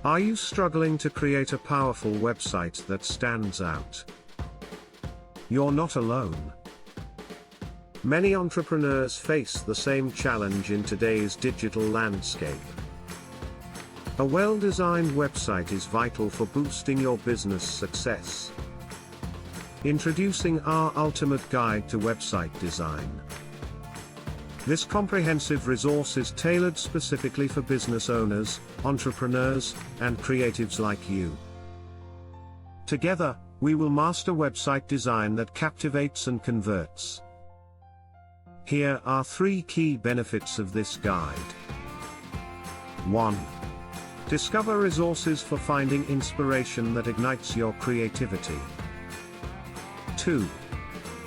Are you struggling to create a powerful website that stands out? You're not alone. Many entrepreneurs face the same challenge in today's digital landscape. A well-designed website is vital for boosting your business success. Introducing our ultimate guide to website design. This comprehensive resource is tailored specifically for business owners, entrepreneurs, and creatives like you. Together, we will master website design that captivates and converts. Here are 3 key benefits of this guide. 1. Discover resources for finding inspiration that ignites your creativity. 2.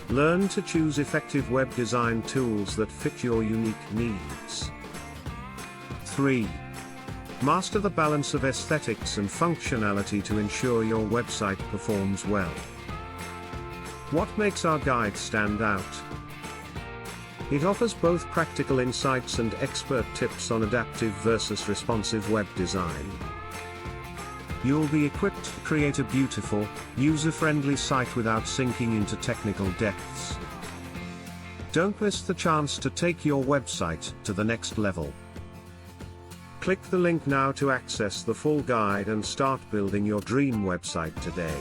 Learn to choose effective web design tools that fit your unique needs. 3. Master the balance of aesthetics and functionality to ensure your website performs well. What makes our guide stand out? It offers both practical insights and expert tips on adaptive versus responsive web design. You'll be equipped to create a beautiful, user-friendly site without sinking into technical depths. Don't miss the chance to take your website to the next level. Click the link now to access the full guide and start building your dream website today.